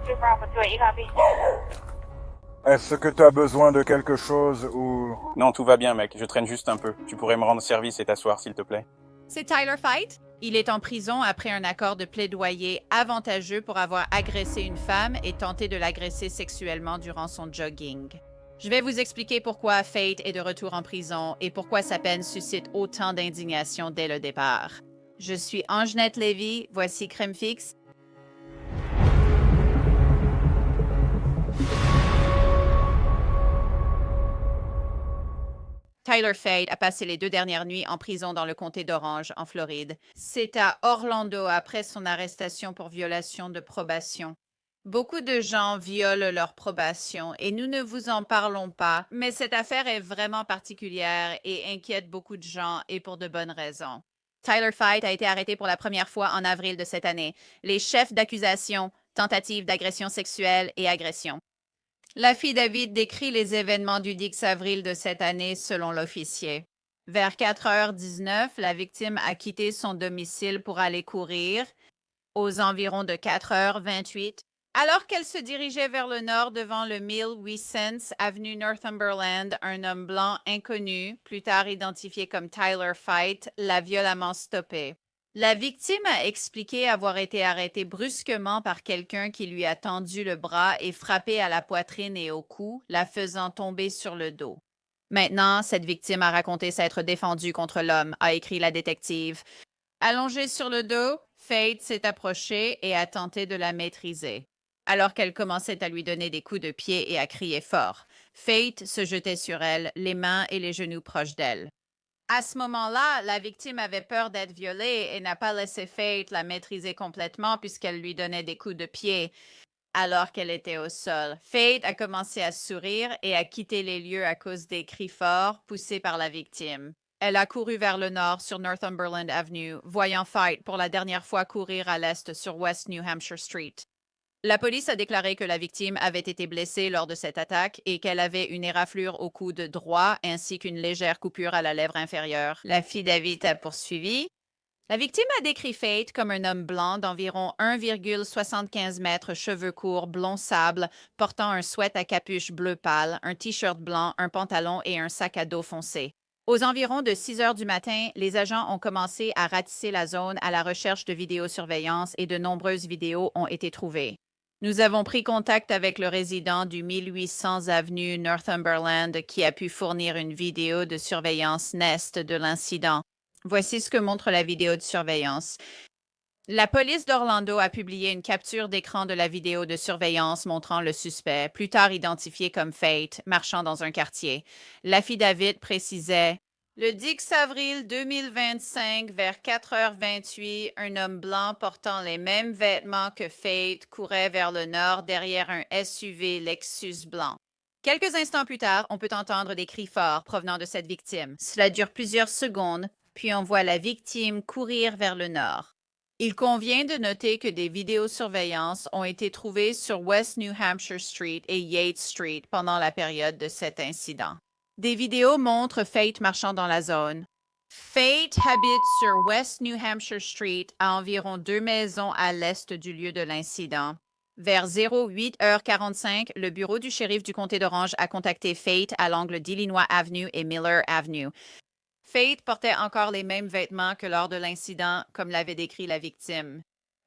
Two Bravo 2, you copy? Est-ce que tu as besoin de quelque chose ou... Non, tout va bien, mec. Je traîne juste un peu. Tu pourrais me rendre service et t'asseoir, s'il te plaît? C'est Tyler Fight. Il est en prison après un accord de plaidoyer avantageux pour avoir agressé une femme et tenté de l'agresser sexuellement durant son jogging. Je vais vous expliquer pourquoi Fate est de retour en prison et pourquoi sa peine suscite autant d'indignation dès le départ. Je suis Angenette Lévy, voici Crime Fixe. Tyler Fate a passé les 2 dernières nuits en prison dans le comté d'Orange, en Floride. C'est à Orlando après son arrestation pour violation de probation. Beaucoup de gens violent leur probation et nous ne vous en parlons pas, mais cette affaire est vraiment particulière et inquiète beaucoup de gens et pour de bonnes raisons. Tyler Fight a été arrêté pour la première fois en avril de cette année. Les chefs d'accusation, tentative d'agression sexuelle et agression. L'affidavit décrit les événements du 10 avril de cette année selon l'officier. Vers 4h19, la victime a quitté son domicile pour aller courir. Aux environs de 4h28, alors qu'elle se dirigeait vers le nord devant le 1800 avenue Northumberland, un homme blanc inconnu, plus tard identifié comme Tyler Fight, l'a violemment stoppée. La victime a expliqué avoir été arrêtée brusquement par quelqu'un qui lui a tendu le bras et frappé à la poitrine et au cou, la faisant tomber sur le dos. Maintenant, cette victime a raconté s'être défendue contre l'homme, a écrit la détective. Allongée sur le dos, Fate s'est approchée et a tenté de la maîtriser. Alors qu'elle commençait à lui donner des coups de pied et à crier fort, Fate se jetait sur elle, les mains et les genoux proches d'elle. À ce moment-là, la victime avait peur d'être violée et n'a pas laissé Fate la maîtriser complètement puisqu'elle lui donnait des coups de pied alors qu'elle était au sol. Fate a commencé à sourire et a quitté les lieux à cause des cris forts poussés par la victime. Elle a couru vers le nord sur Northumberland Avenue, voyant Fight pour la dernière fois courir à l'est sur West New Hampshire Street. La police a déclaré que la victime avait été blessée lors de cette attaque et qu'elle avait une éraflure au coude droit ainsi qu'une légère coupure à la lèvre inférieure. L'affidavit a poursuivi. La victime a décrit Fate comme un homme blanc d'environ 1,75 mètres, cheveux courts, blond sable, portant un sweat à capuche bleu pâle, un t-shirt blanc, un pantalon et un sac à dos foncé. Aux environs de 6 heures du matin, les agents ont commencé à ratisser la zone à la recherche de vidéosurveillance et de nombreuses vidéos ont été trouvées. Nous avons pris contact avec le résident du 1800 avenue Northumberland qui a pu fournir une vidéo de surveillance Nest de l'incident. Voici ce que montre la vidéo de surveillance. La police d'Orlando a publié une capture d'écran de la vidéo de surveillance montrant le suspect, plus tard identifié comme Fate, marchant dans un quartier. L'affidavit précisait: le 10 avril 2025, vers 4h28, un homme blanc portant les mêmes vêtements que Fate courait vers le nord derrière un SUV Lexus blanc. Quelques instants plus tard, on peut entendre des cris forts provenant de cette victime. Cela dure plusieurs secondes, puis on voit la victime courir vers le nord. Il convient de noter que des vidéosurveillances ont été trouvées sur West New Hampshire Street et Yates Street pendant la période de cet incident. Des vidéos montrent Fate marchant dans la zone. Fate habite sur West New Hampshire Street, à environ 2 maisons à l'est du lieu de l'incident. Vers 08h45, le bureau du shérif du comté d'Orange a contacté Fate à l'angle d'Illinois Avenue et Miller Avenue. Fate portait encore les mêmes vêtements que lors de l'incident, comme l'avait décrit la victime.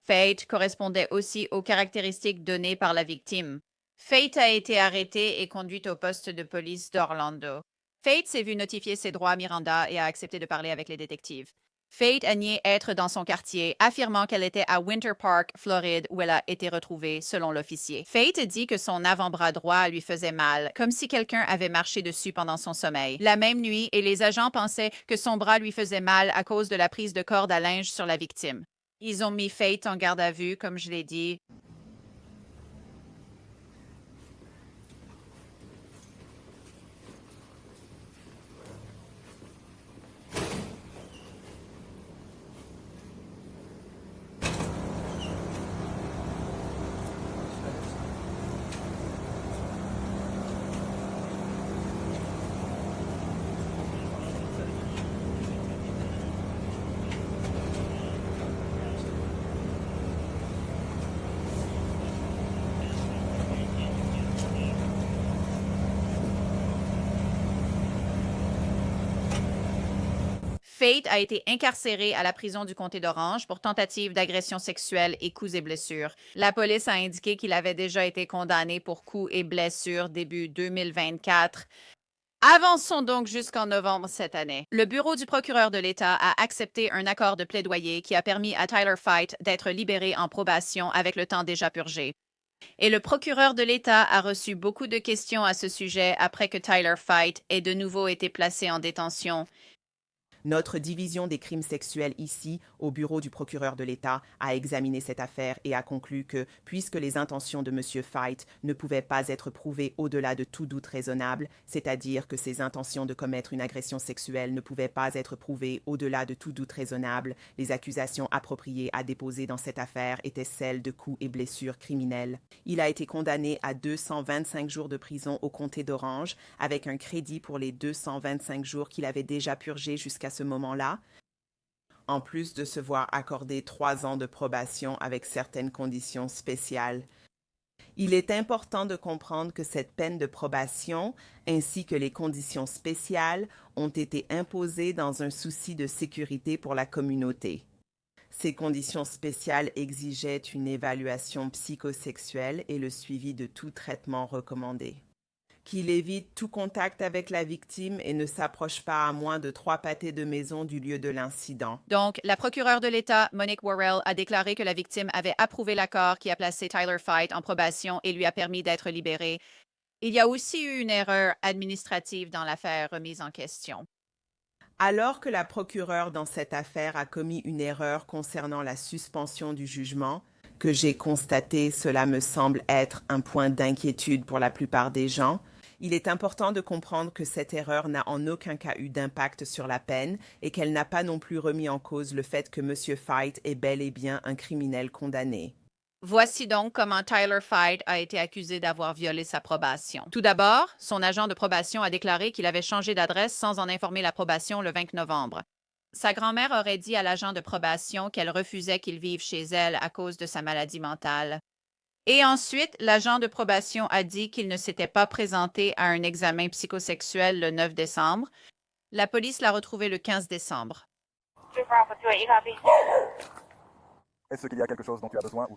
Fate correspondait aussi aux caractéristiques données par la victime. Fate a été arrêtée et conduite au poste de police d'Orlando. Fate s'est vu notifier ses droits à Miranda et a accepté de parler avec les détectives. Fate a nié être dans son quartier, affirmant qu'elle était à Winter Park, Floride, où elle a été retrouvée, selon l'officier. Fate dit que son avant-bras droit lui faisait mal, comme si quelqu'un avait marché dessus pendant son sommeil. La même nuit, et les agents pensaient que son bras lui faisait mal à cause de la prise de corde à linge sur la victime. Ils ont mis Fate en garde à vue, comme je l'ai dit. Fate a été incarcéré à la prison du comté d'Orange pour tentative d'agression sexuelle et coups et blessures. La police a indiqué qu'il avait déjà été condamné pour coups et blessures début 2024. Avançons donc jusqu'en novembre cette année. Le bureau du procureur de l'État a accepté un accord de plaidoyer qui a permis à Tyler Fite d'être libéré en probation avec le temps déjà purgé. Et le procureur de l'État a reçu beaucoup de questions à ce sujet après que Tyler Fite ait de nouveau été placé en détention. Notre division des crimes sexuels ici, au bureau du procureur de l'État, a examiné cette affaire et a conclu que, puisque les intentions de M. Fite ne pouvaient pas être prouvées au-delà de tout doute raisonnable, c'est-à-dire que ses intentions de commettre une agression sexuelle ne pouvaient pas être prouvées au-delà de tout doute raisonnable, les accusations appropriées à déposer dans cette affaire étaient celles de coups et blessures criminels. Il a été condamné à 225 jours de prison au comté d'Orange, avec un crédit pour les 225 jours qu'il avait déjà purgés jusqu'à ce moment-là, en plus de se voir accorder 3 ans de probation avec certaines conditions spéciales. Il est important de comprendre que cette peine de probation, ainsi que les conditions spéciales, ont été imposées dans un souci de sécurité pour la communauté. Ces conditions spéciales exigeaient une évaluation psychosexuelle et le suivi de tout traitement recommandé. Qu'il évite tout contact avec la victime et ne s'approche pas à moins de 3 pâtés de maison du lieu de l'incident. Donc, la procureure de l'État, Monique Worrell, a déclaré que la victime avait approuvé l'accord qui a placé Tyler Fite en probation et lui a permis d'être libéré. Il y a aussi eu une erreur administrative dans l'affaire remise en question. Alors que la procureure dans cette affaire a commis une erreur concernant la suspension du jugement, que j'ai constaté, cela me semble être un point d'inquiétude pour la plupart des gens, il est important de comprendre que cette erreur n'a en aucun cas eu d'impact sur la peine et qu'elle n'a pas non plus remis en cause le fait que M. Fite est bel et bien un criminel condamné. Voici donc comment Tyler Fite a été accusé d'avoir violé sa probation. Tout d'abord, son agent de probation a déclaré qu'il avait changé d'adresse sans en informer la probation le 20 novembre. Sa grand-mère aurait dit à l'agent de probation qu'elle refusait qu'il vive chez elle à cause de sa maladie mentale. Et ensuite, l'agent de probation a dit qu'il ne s'était pas présenté à un examen psychosexuel le 9 décembre. La police l'a retrouvé le 15 décembre. Est-ce qu'il y a quelque chose dont tu as besoin ou...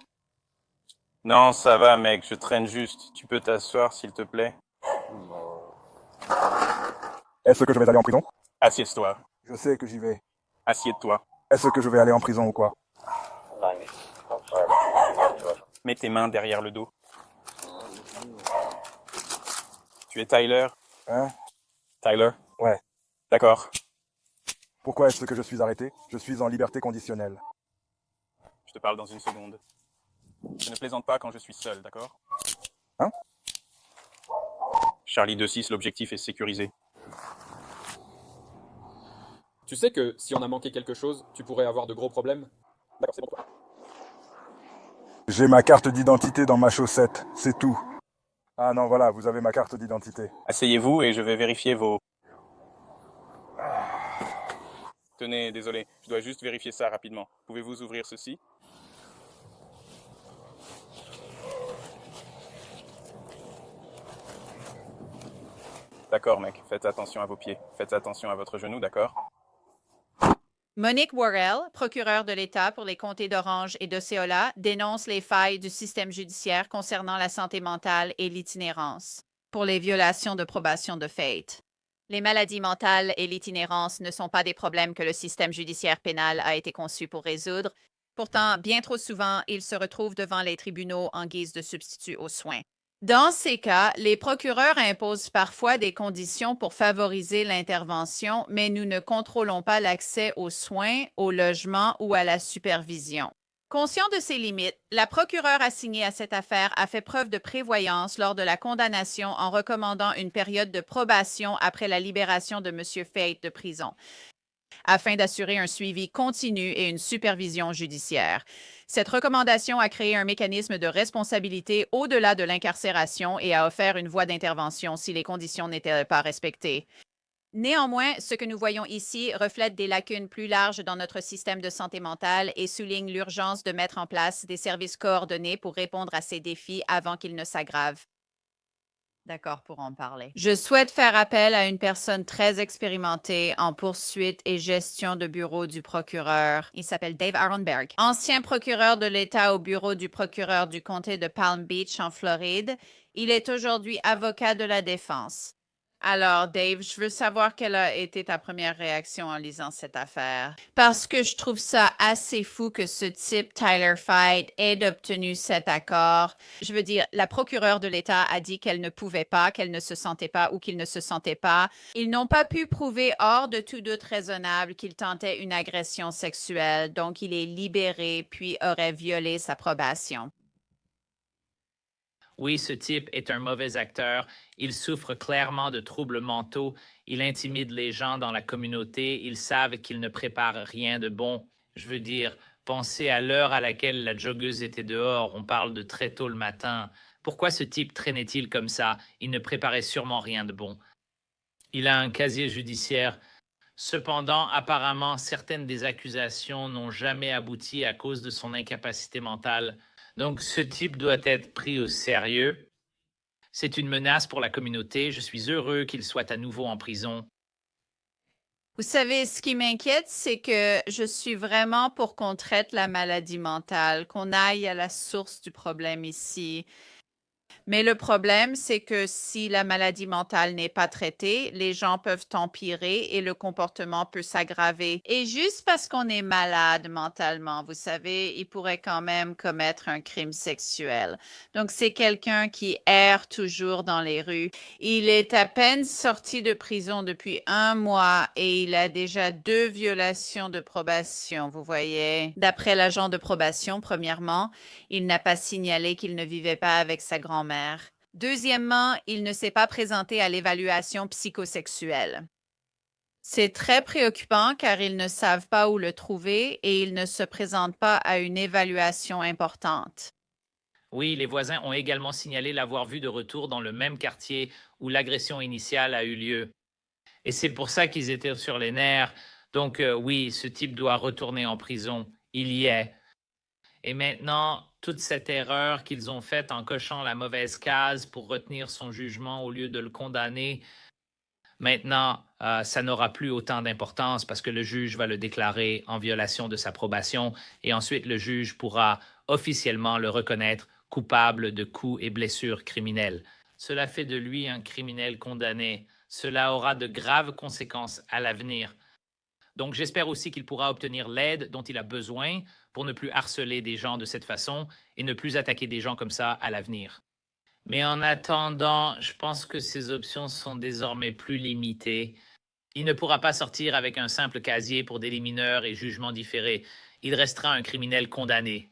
Non, ça va, mec, je traîne juste. Tu peux t'asseoir, s'il te plaît? Est-ce que je vais aller en prison? Assieds-toi. Je sais que j'y vais. Assieds-toi. Est-ce que je vais aller en prison ou quoi? Mets tes mains derrière le dos. Tu es Tyler? Hein? Tyler? Ouais. D'accord. Pourquoi est-ce que je suis arrêté? Je suis en liberté conditionnelle. Je te parle dans une seconde. Je ne plaisante pas quand je suis seul, d'accord? Hein? Charlie 2-6, l'objectif est sécurisé. Tu sais que si on a manqué quelque chose, tu pourrais avoir de gros problèmes? D'accord, c'est bon toi. J'ai ma carte d'identité dans ma chaussette, c'est tout. Ah non, voilà, vous avez ma carte d'identité. Asseyez-vous et je vais vérifier vos... Tenez, désolé, je dois juste vérifier ça rapidement. Pouvez-vous ouvrir ceci? D'accord, mec, faites attention à vos pieds. Faites attention à votre genou, d'accord? Monique Worrell, procureure de l'État pour les comtés d'Orange et d'Osceola, dénonce les failles du système judiciaire concernant la santé mentale et l'itinérance pour les violations de probation de Fate. Les maladies mentales et l'itinérance ne sont pas des problèmes que le système judiciaire pénal a été conçu pour résoudre. Pourtant, bien trop souvent, ils se retrouvent devant les tribunaux en guise de substitut aux soins. Dans ces cas, les procureurs imposent parfois des conditions pour favoriser l'intervention, mais nous ne contrôlons pas l'accès aux soins, au logement ou à la supervision. Conscient de ces limites, la procureure assignée à cette affaire a fait preuve de prévoyance lors de la condamnation en recommandant une période de probation après la libération de M. Fate de prison, afin d'assurer un suivi continu et une supervision judiciaire. Cette recommandation a créé un mécanisme de responsabilité au-delà de l'incarcération et a offert une voie d'intervention si les conditions n'étaient pas respectées. Néanmoins, ce que nous voyons ici reflète des lacunes plus larges dans notre système de santé mentale et souligne l'urgence de mettre en place des services coordonnés pour répondre à ces défis avant qu'ils ne s'aggravent. d'accord pour en parler. Je souhaite faire appel à une personne très expérimentée en poursuite et gestion de bureau du procureur. Il s'appelle Dave Aronberg, ancien procureur de l'État au bureau du procureur du comté de Palm Beach en Floride. Il est aujourd'hui avocat de la défense. Alors, Dave, je veux savoir quelle a été ta première réaction en lisant cette affaire. Parce que je trouve ça assez fou que ce type, Tyler Fight, ait obtenu cet accord. Je veux dire, la procureure de l'État a dit qu'elle ne pouvait pas, qu'elle ne se sentait pas ou qu'il ne se sentait pas. Ils n'ont pas pu prouver hors de tout doute raisonnable qu'il tentait une agression sexuelle, donc il est libéré puis aurait violé sa probation. Oui, ce type est un mauvais acteur. Il souffre clairement de troubles mentaux. Il intimide les gens dans la communauté. Ils savent qu'il ne prépare rien de bon. Je veux dire, pensez à l'heure à laquelle la joggeuse était dehors. On parle de très tôt le matin. Pourquoi ce type traînait-il comme ça? Il ne préparait sûrement rien de bon. Il a un casier judiciaire. Cependant, apparemment, certaines des accusations n'ont jamais abouti à cause de son incapacité mentale. Donc, ce type doit être pris au sérieux. C'est une menace pour la communauté. Je suis heureux qu'il soit à nouveau en prison. Vous savez, ce qui m'inquiète, c'est que je suis vraiment pour qu'on traite la maladie mentale, qu'on aille à la source du problème ici. Mais le problème, c'est que si la maladie mentale n'est pas traitée, les gens peuvent empirer et le comportement peut s'aggraver. Et juste parce qu'on est malade mentalement, vous savez, il pourrait quand même commettre un crime sexuel. Donc, c'est quelqu'un qui erre toujours dans les rues. Il est à peine sorti de prison depuis 1 mois et il a déjà 2 violations de probation, vous voyez. D'après l'agent de probation, premièrement, il n'a pas signalé qu'il ne vivait pas avec sa grand-mère. Deuxièmement, il ne s'est pas présenté à l'évaluation psychosexuelle. C'est très préoccupant car ils ne savent pas où le trouver et il ne se présente pas à une évaluation importante. Oui, les voisins ont également signalé l'avoir vu de retour dans le même quartier où l'agression initiale a eu lieu. Et c'est pour ça qu'ils étaient sur les nerfs. Donc oui, ce type doit retourner en prison. Il y est. Et maintenant, toute cette erreur qu'ils ont faite en cochant la mauvaise case pour retenir son jugement au lieu de le condamner, maintenant, ça n'aura plus autant d'importance parce que le juge va le déclarer en violation de sa probation et ensuite le juge pourra officiellement le reconnaître coupable de coups et blessures criminelles. Cela fait de lui un criminel condamné. Cela aura de graves conséquences à l'avenir. Donc, j'espère aussi qu'il pourra obtenir l'aide dont il a besoin pour ne plus harceler des gens de cette façon et ne plus attaquer des gens comme ça à l'avenir. Mais en attendant, je pense que ces options sont désormais plus limitées. Il ne pourra pas sortir avec un simple casier pour délits mineurs et jugement différé. Il restera un criminel condamné.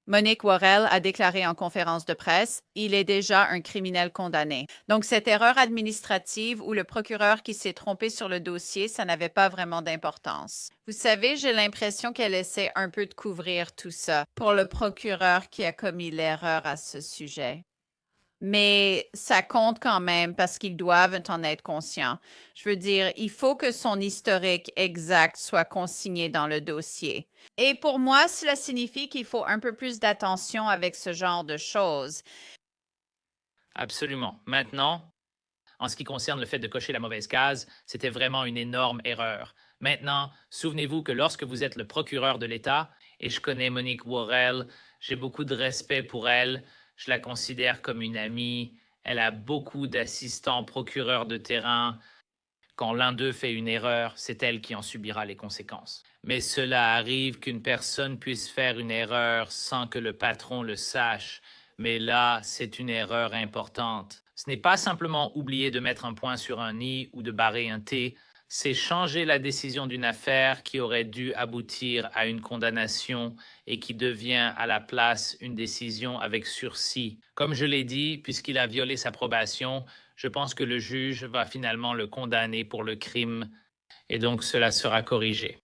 Monique Worrell a déclaré en conférence de presse, il est déjà un criminel condamné. Donc, cette erreur administrative ou le procureur qui s'est trompé sur le dossier, ça n'avait pas vraiment d'importance. Vous savez, j'ai l'impression qu'elle essaie un peu de couvrir tout ça pour le procureur qui a commis l'erreur à ce sujet. Mais ça compte quand même parce qu'ils doivent en être conscients. Je veux dire, il faut que son historique exact soit consigné dans le dossier. Et pour moi, cela signifie qu'il faut un peu plus d'attention avec ce genre de choses. Absolument. Maintenant, en ce qui concerne le fait de cocher la mauvaise case, c'était vraiment une énorme erreur. Maintenant, souvenez-vous que lorsque vous êtes le procureur de l'État, et je connais Monique Worrell, j'ai beaucoup de respect pour elle, je la considère comme une amie, elle a beaucoup d'assistants procureurs de terrain. Quand l'un d'eux fait une erreur, c'est elle qui en subira les conséquences. Mais cela arrive qu'une personne puisse faire une erreur sans que le patron le sache. Mais là, c'est une erreur importante. Ce n'est pas simplement oublier de mettre un point sur un i ou de barrer un t, c'est changer la décision d'une affaire qui aurait dû aboutir à une condamnation et qui devient à la place une décision avec sursis. Comme je l'ai dit, puisqu'il a violé sa probation, je pense que le juge va finalement le condamner pour le crime et donc cela sera corrigé.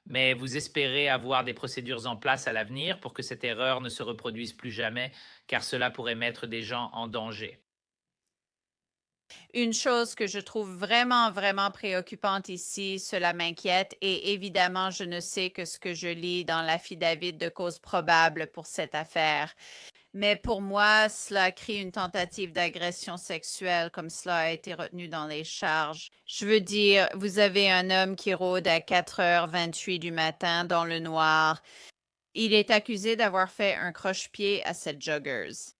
Mais vous espérez avoir des procédures en place à l'avenir pour que cette erreur ne se reproduise plus jamais, car cela pourrait mettre des gens en danger. Une chose que je trouve vraiment, vraiment préoccupante ici, cela m'inquiète et évidemment, je ne sais que ce que je lis dans l'affidavit de cause probable pour cette affaire. Mais pour moi, cela crée une tentative d'agression sexuelle comme cela a été retenu dans les charges. Je veux dire, vous avez un homme qui rôde à 4h28 du matin dans le noir. Il est accusé d'avoir fait un croche-pied à cette joggeuse,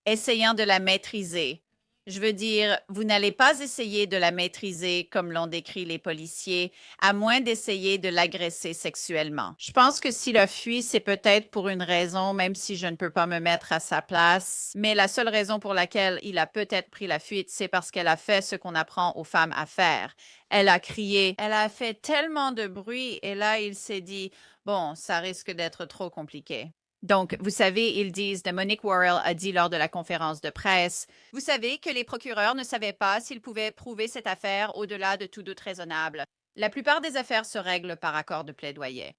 essayant de la maîtriser. Je veux dire, vous n'allez pas essayer de la maîtriser comme l'ont décrit les policiers, à moins d'essayer de l'agresser sexuellement. Je pense que s'il a fui, c'est peut-être pour une raison, même si je ne peux pas me mettre à sa place. Mais la seule raison pour laquelle il a peut-être pris la fuite, c'est parce qu'elle a fait ce qu'on apprend aux femmes à faire. Elle a crié, elle a fait tellement de bruit, et là, il s'est dit, bon, ça risque d'être trop compliqué. Donc, vous savez, ils disent, Monique Worrell a dit lors de la conférence de presse, vous savez que les procureurs ne savaient pas s'ils pouvaient prouver cette affaire au-delà de tout doute raisonnable. La plupart des affaires se règlent par accord de plaidoyer.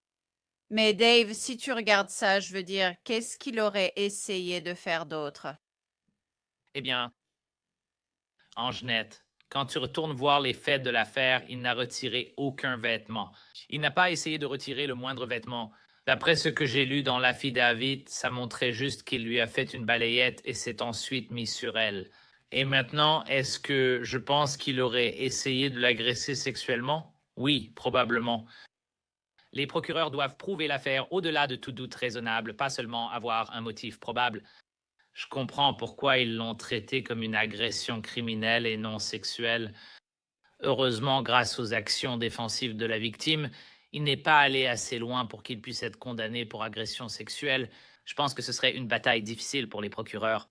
Mais Dave, si tu regardes ça, je veux dire, qu'est-ce qu'il aurait essayé de faire d'autre? Eh bien, Angenette, quand tu retournes voir les faits de l'affaire, il n'a retiré aucun vêtement. Il n'a pas essayé de retirer le moindre vêtement. D'après ce que j'ai lu dans l'affidavit, ça montrait juste qu'il lui a fait une balayette et s'est ensuite mis sur elle. Et maintenant, est-ce que je pense qu'il aurait essayé de l'agresser sexuellement? Oui, probablement. Les procureurs doivent prouver l'affaire au-delà de tout doute raisonnable, pas seulement avoir un motif probable. Je comprends pourquoi ils l'ont traité comme une agression criminelle et non sexuelle. Heureusement, grâce aux actions défensives de la victime, il n'est pas allé assez loin pour qu'il puisse être condamné pour agression sexuelle. Je pense que ce serait une bataille difficile pour les procureurs.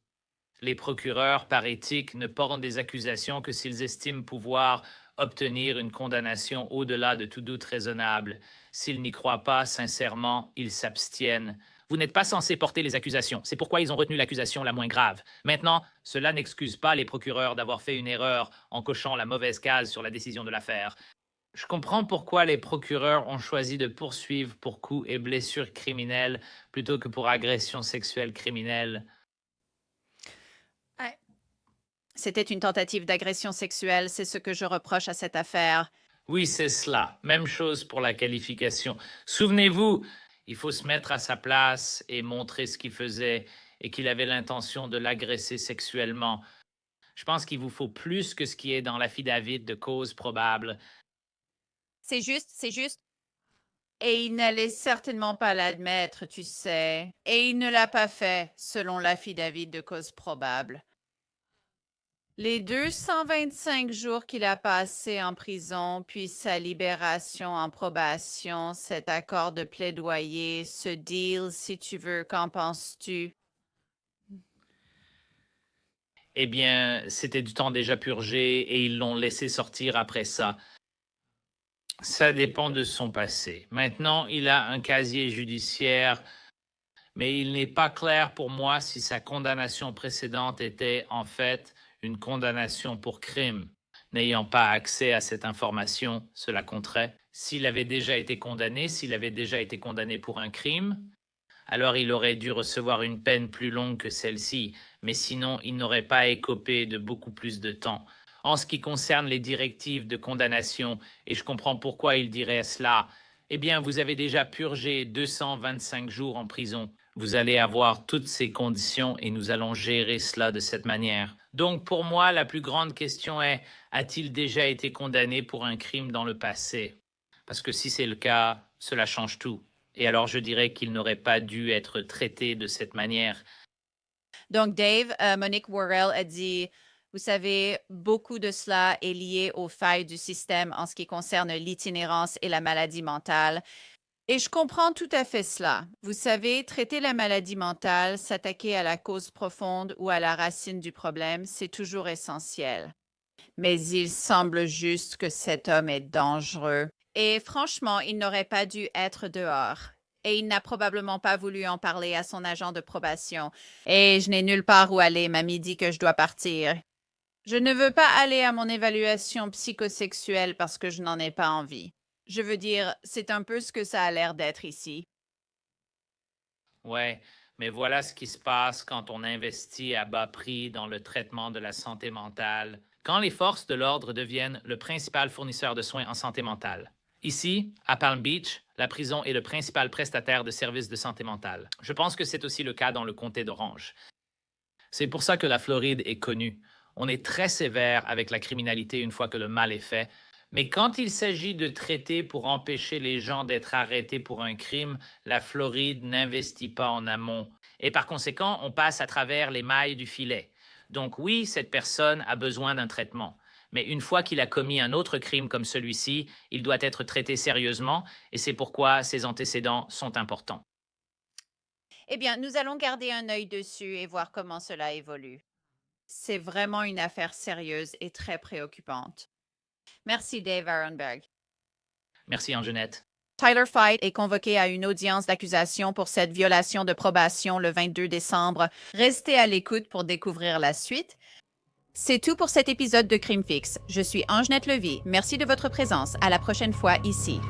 Les procureurs, par éthique, ne portent des accusations que s'ils estiment pouvoir obtenir une condamnation au-delà de tout doute raisonnable. S'ils n'y croient pas sincèrement, ils s'abstiennent. Vous n'êtes pas censé porter les accusations. C'est pourquoi ils ont retenu l'accusation la moins grave. Maintenant, cela n'excuse pas les procureurs d'avoir fait une erreur en cochant la mauvaise case sur la décision de l'affaire. Je comprends pourquoi les procureurs ont choisi de poursuivre pour coups et blessures criminelles plutôt que pour agression sexuelle criminelle. C'était une tentative d'agression sexuelle, c'est ce que je reproche à cette affaire. Oui, c'est cela. Même chose pour la qualification. Souvenez-vous, il faut se mettre à sa place et montrer ce qu'il faisait et qu'il avait l'intention de l'agresser sexuellement. Je pense qu'il vous faut plus que ce qui est dans l'affidavit de cause probable. C'est juste, c'est juste. Et il n'allait certainement pas l'admettre, tu sais. Et il ne l'a pas fait, selon l'affidavit de cause probable. Les 225 jours qu'il a passés en prison, puis sa libération en probation, cet accord de plaidoyer, ce deal, si tu veux, qu'en penses-tu? Eh bien, c'était du temps déjà purgé et ils l'ont laissé sortir après ça. Ça dépend de son passé. Maintenant, il a un casier judiciaire, mais il n'est pas clair pour moi si sa condamnation précédente était en fait une condamnation pour crime. N'ayant pas accès à cette information, cela compterait. S'il avait déjà été condamné, s'il avait déjà été condamné pour un crime, alors il aurait dû recevoir une peine plus longue que celle-ci, mais sinon il n'aurait pas écopé de beaucoup plus de temps. En ce qui concerne les directives de condamnation, et je comprends pourquoi il dirait cela, eh bien vous avez déjà purgé 225 jours en prison. Vous allez avoir toutes ces conditions et nous allons gérer cela de cette manière. Donc pour moi, la plus grande question est, a-t-il déjà été condamné pour un crime dans le passé? Parce que si c'est le cas, cela change tout. Et alors je dirais qu'il n'aurait pas dû être traité de cette manière. Donc, Dave, Monique Worrell a dit, vous savez, beaucoup de cela est lié aux failles du système en ce qui concerne l'itinérance et la maladie mentale. Et je comprends tout à fait cela. Vous savez, traiter la maladie mentale, s'attaquer à la cause profonde ou à la racine du problème, c'est toujours essentiel. Mais il semble juste que cet homme est dangereux. Et franchement, il n'aurait pas dû être dehors. Et il n'a probablement pas voulu en parler à son agent de probation. Et je n'ai nulle part où aller. Mamie dit que je dois partir. Je ne veux pas aller à mon évaluation psychosexuelle parce que je n'en ai pas envie. Je veux dire, c'est un peu ce que ça a l'air d'être ici. Ouais, mais voilà ce qui se passe quand on investit à bas prix dans le traitement de la santé mentale. Quand les forces de l'ordre deviennent le principal fournisseur de soins en santé mentale. Ici, à Palm Beach, la prison est le principal prestataire de services de santé mentale. Je pense que c'est aussi le cas dans le comté d'Orange. C'est pour ça que la Floride est connue. On est très sévère avec la criminalité une fois que le mal est fait. Mais quand il s'agit de traiter pour empêcher les gens d'être arrêtés pour un crime, la Floride n'investit pas en amont. Et par conséquent, on passe à travers les mailles du filet. Donc oui, cette personne a besoin d'un traitement. Mais une fois qu'il a commis un autre crime comme celui-ci, il doit être traité sérieusement et c'est pourquoi ses antécédents sont importants. Eh bien, nous allons garder un œil dessus et voir comment cela évolue. C'est vraiment une affaire sérieuse et très préoccupante. Merci, Dave Aronberg. Merci, Angenette. Tyler Fight est convoqué à une audience d'accusation pour cette violation de probation le 22 décembre. Restez à l'écoute pour découvrir la suite. C'est tout pour cet épisode de Crime Fix. Je suis Angenette Levy. Merci de votre présence. À la prochaine fois ici.